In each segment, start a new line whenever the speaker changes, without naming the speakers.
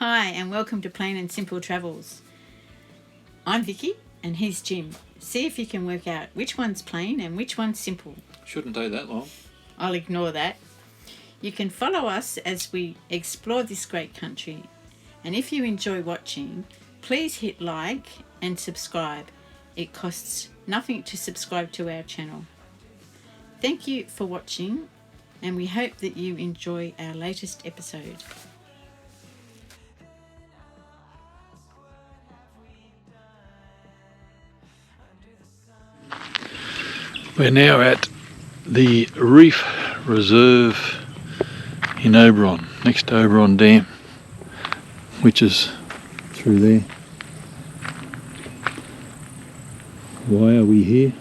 Hi and welcome to Plain and Simple Travels. I'm Vicky and he's Jim. See if you can work out which one's plain and which one's simple.
Shouldn't take that long.
I'll ignore that. You can follow us as we explore this great country. And if you enjoy watching, please hit like and subscribe. It costs nothing to subscribe to our channel. Thank you for watching and we hope that you enjoy our latest episode.
We're now at the Reef Reserve in Oberon, next to Oberon Dam, which is through there. Why are we here?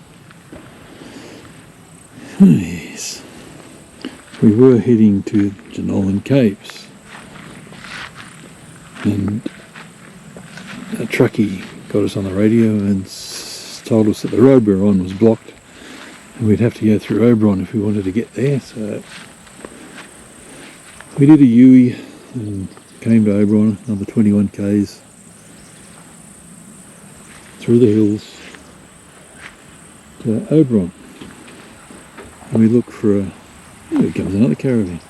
Oh, yes. We were heading to Jenolan Caves and a truckie got us on the radio and told us that the road we were on was blocked and we'd have to go through Oberon if we wanted to get there. So we did a U-ey and came to Oberon, another 21 k's through the hills to Oberon. And we look for a, oh, here comes another caravan.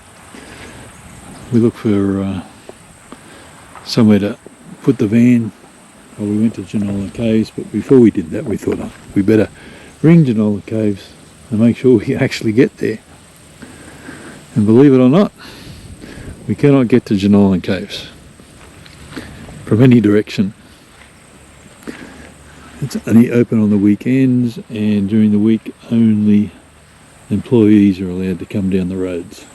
We look for somewhere to put the van. Well, we went to Jenolan Caves, but before we did that we thought, oh, we better ring Jenolan Caves and make sure we actually get there. And believe it or not, we cannot get to Jenolan Caves from any direction. It's only open on the weekends, and during the week only employees are allowed to come down the roads.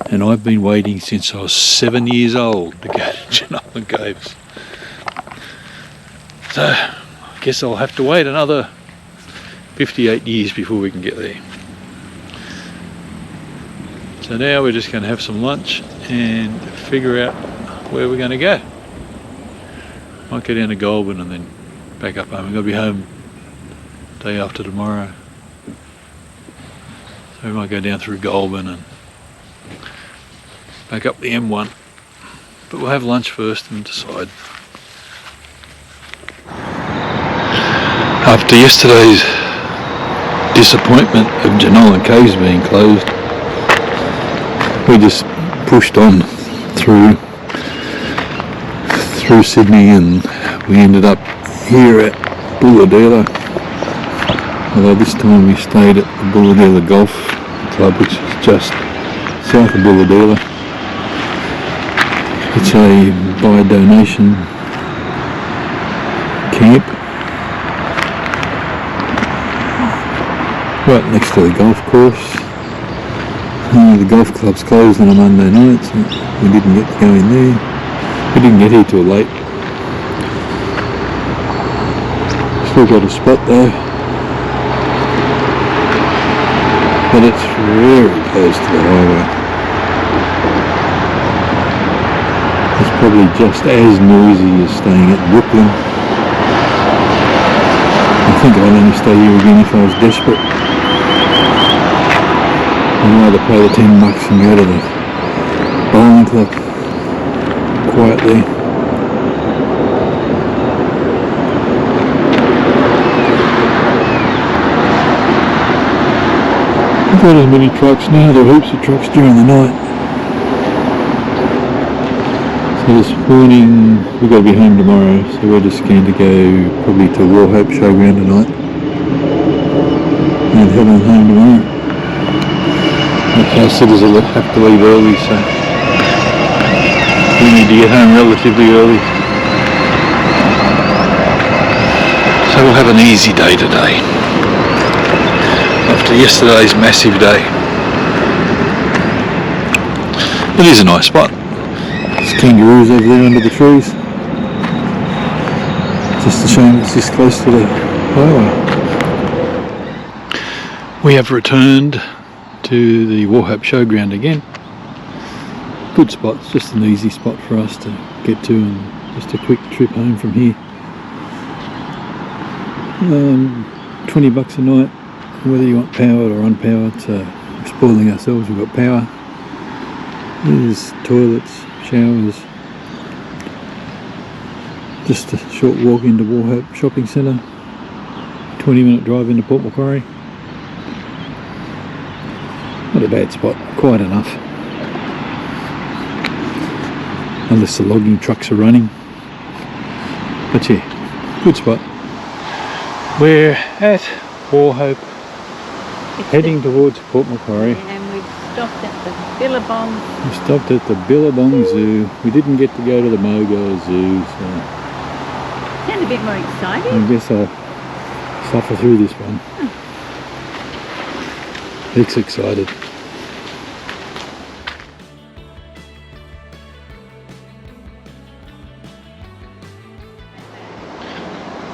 And I've been waiting since I was 7 years old to go to Jenolan Caves. So I guess I'll have to wait another 58 years before we can get there. So now we're just going to have some lunch and figure out where we're going to go. Might go down to Goulburn and then back up home. We've got to be home day after tomorrow. So we might go down through Goulburn and back up the M1. But we'll have lunch first and decide. After yesterday's disappointment of Jenolan Caves being closed, we just pushed on through Sydney and we ended up here at Bulahdelah. Although this time we stayed at the Bulahdelah Golf Club, which is just south of Bulahdelah. It's a by donation camp right next to the golf course. The golf club's closed on a Monday night, so we didn't get to go in there. We didn't get here till late. Still got a spot though, but it's very close to the highway. It's probably just as noisy as staying at Brooklyn. I think I'd only stay here again if I was desperate. I'd rather pay the $10 and go to the bowling club. Quietly. We've got as many trucks now, there are heaps of trucks during the night. So this morning we've got to be home tomorrow, so we're just going to go probably to Wauchope Showground tonight and head on home tomorrow. Our sitters will have to leave early, so we need to get home relatively early. So we'll have an easy day today, after yesterday's massive day. It is a nice spot. There's kangaroos over there under the trees. Just a shame it's this close to the highway. We have returned to the Wauchope Showground again. Good spot, it's just an easy spot for us to get to and just a quick trip home from here. $20 a night, whether you want powered or unpowered, so we're spoiling ourselves, we've got power. There's toilets, showers. Just a short walk into Wauchope shopping centre. 20-minute drive into Port Macquarie. Not a bad spot, quite enough. Unless the logging trucks are running. But yeah, good spot. We're at Wauchope, heading towards Port Macquarie.
And we've stopped at the Billabong.
We stopped at the Billabong Zoo. We didn't get to go to the Mogo Zoo, so
Sound a bit more exciting.
I guess I'll suffer through this one. Vic's excited.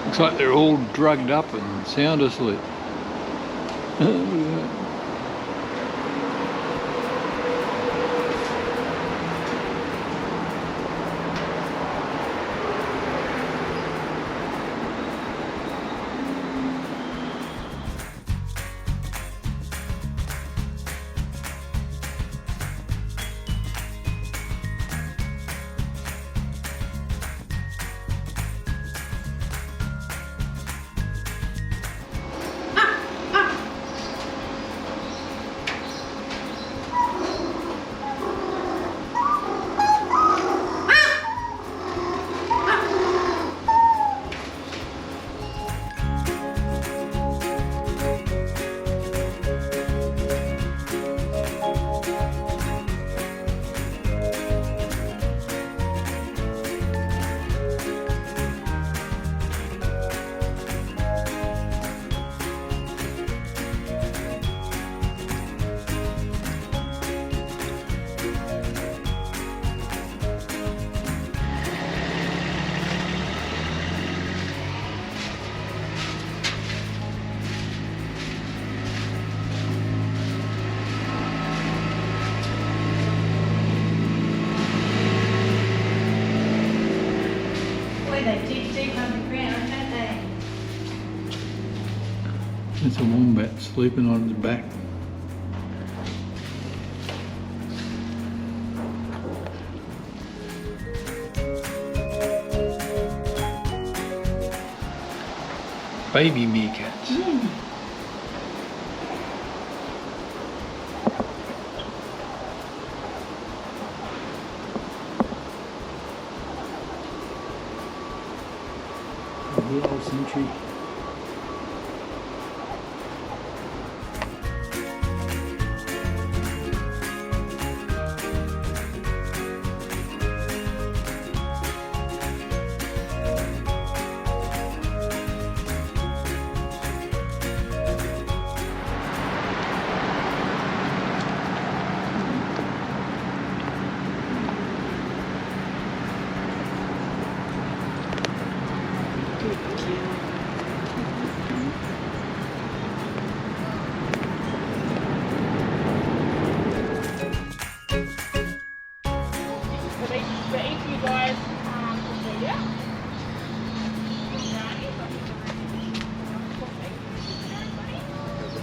Looks like they're all drugged up and sound asleep. Look at that.
They dig deep underground, don't they?
It's a wombat sleeping on its back. Baby meerkats. The old century.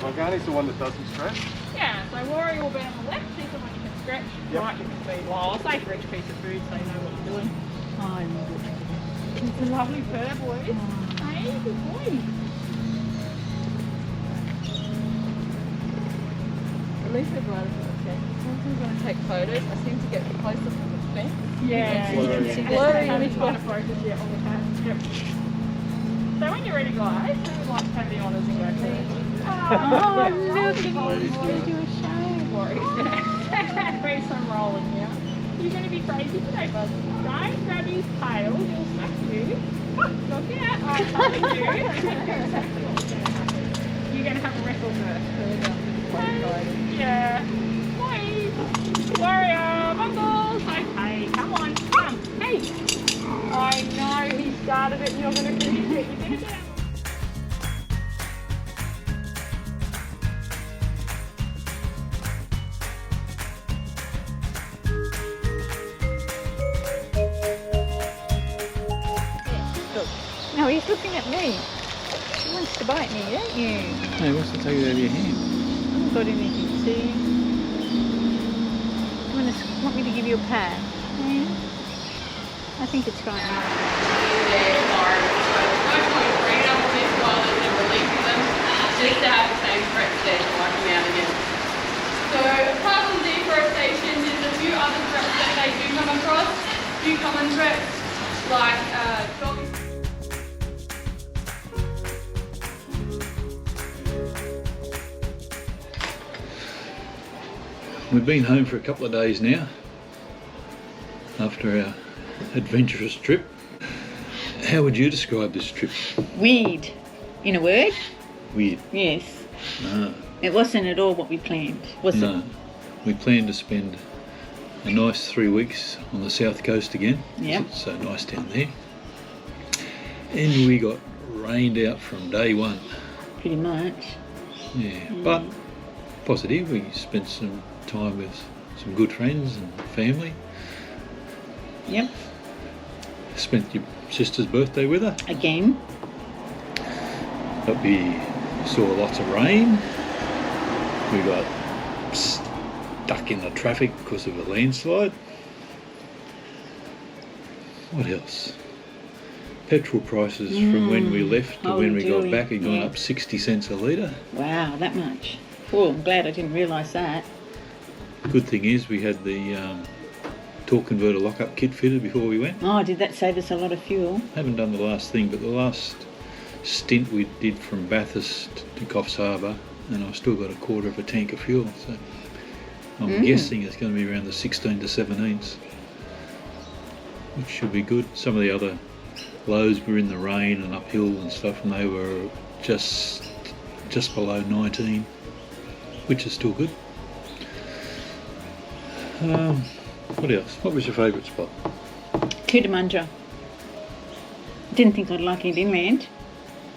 Organic's the one that doesn't stretch.
Yeah, so worry will be on the left, see the one you can stretch.
Yep.
Right, you can feed. Well, I'll say for each piece of food so you know what you're doing.
Oh,
It's a lovely fur, boys. Hey, good boy. At least they're right up the fence. Sometimes when I take photos, I seem to get closer to the fence. Yeah,
you can see that.
blurry. I'm trying to focus yet on the cat. Yep. So when you're ready, guys, we would like to have the honours and go first.
Oh, look at you. They do a show.
Worries. Bring some rolling here. You're going to be crazy today, bud. Don't grab his tail, he'll smack you. Look out. I told you. You're going to have a wrestle first. Yeah. Please. Warrior, Mongols. Okay, come on. Come. Hey. I know he started it and you're going to finish it. You're going to get out.
No, he's looking at me. He wants to bite me, don't you?
Hey, what's to take it out of your hand?
I haven't got anything to see. You want me to give you a pat? Yeah. I think it's right now.
Their environment. So there's no point bringing up on this island and releasing them just to have the same threat there to wipe them out again. So apart from deforestation, there's a few other threats that they do come across. A few common threats like dog.
We've been home for a couple of days now after our adventurous trip. How would you describe this trip?
Weird. In a word?
Weird.
Yes.
No.
It wasn't at all what we planned, was
No.
it?
We planned to spend a nice 3 weeks on the south coast again.
Yep.
It's so nice down there. And we got rained out from day one.
Pretty much.
Yeah. But positive, we spent some time with some good friends and family.
Yep.
Spent your sister's birthday with her.
Again.
But we saw lots of rain. We got stuck in the traffic because of a landslide. What else? Petrol prices from when we left to when we got back had gone up 60 cents a litre.
Wow, that much. Oh, I'm glad I didn't realise that.
Good thing is we had the torque converter lock-up kit fitted before we went.
Oh, did that save us a lot of fuel?
Haven't done the last thing, but the last stint we did from Bathurst to Coffs Harbour, and I've still got a quarter of a tank of fuel, so I'm guessing it's going to be around the 16 to 17s, which should be good. Some of the other lows were in the rain and uphill and stuff, and they were just below 19, which is still good. What else? What was your favourite spot?
Cootamundra. Didn't think I'd like it inland,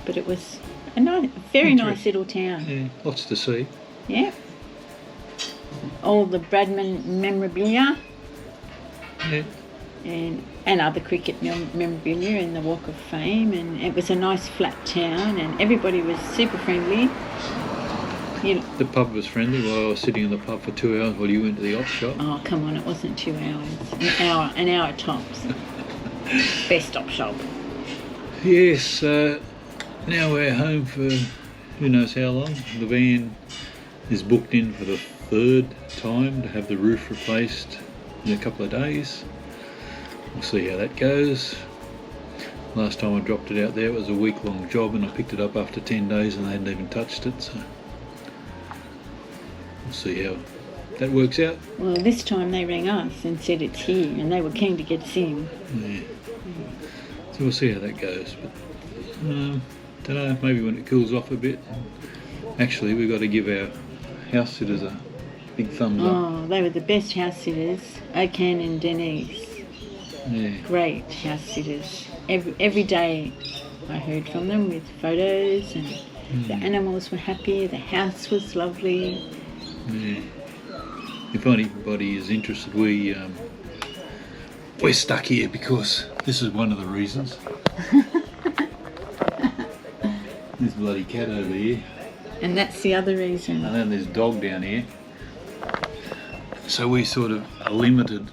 but it was a very nice little town.
Yeah, lots to see.
Yeah. All the Bradman memorabilia
Yeah.
and other cricket memorabilia in the Walk of Fame, and it was a nice flat town and everybody was super friendly.
The pub was friendly while I was sitting in the pub for 2 hours while you went to the op shop.
Oh, come on, it wasn't 2 hours. An hour tops. Best op shop.
Yes, now we're home for who knows how long. The van is booked in for the 3rd time to have the roof replaced in a couple of days. We'll see how that goes. Last time I dropped it out there, it was a week-long job, and I picked it up after 10 days and they hadn't even touched it, so we'll see how that works out.
Well, this time they rang us and said it's here, and they were keen to get us in.
Yeah. So we'll see how that goes. But don't know, maybe when it cools off a bit. Actually, we've got to give our house sitters a big thumbs up.
Oh, they were the best house sitters, Okan and Denise.
Yeah.
Great house sitters. Every day I heard from them with photos, and the animals were happy, the house was lovely.
Yeah. If anybody is interested, we're stuck here because this is one of the reasons. This bloody cat over here.
And that's the other reason.
And then there's dog down here. So we sort of are limited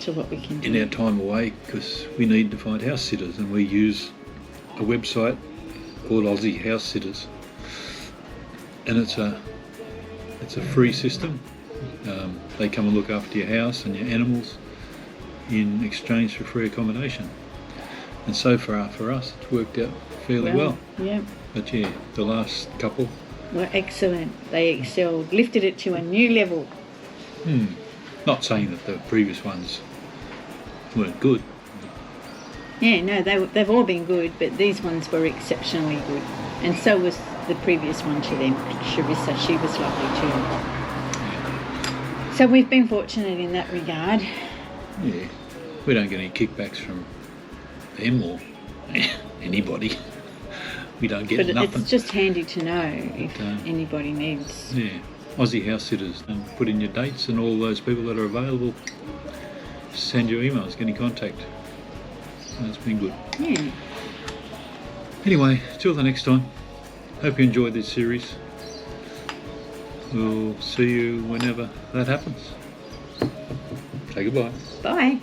To what we can do.
in our time away because we need to find house sitters, and we use a website called Aussie House Sitters, and it's a free system. They come and look after your house and your animals in exchange for free accommodation, and so far for us it's worked out fairly well.
Yeah.
But yeah, the last couple
Were excellent. They excelled, lifted it to a new level.
Not saying that the previous ones weren't good.
Yeah, no, they've all been good, but these ones were exceptionally good. And so was the previous one to them, Charissa. She was lovely too. So we've been fortunate in that regard.
Yeah, we don't get any kickbacks from them or anybody. We don't get
But
nothing.
it's just handy to know if anybody needs.
Yeah, Aussie House Sitters. Put in your dates, and all those people that are available, send your emails, get in contact. That's been good.
Yeah.
Anyway, till the next time. Hope you enjoyed this series. We'll see you whenever that happens. Say goodbye.
Bye.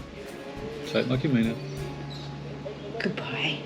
See Say it like you mean it.
Goodbye.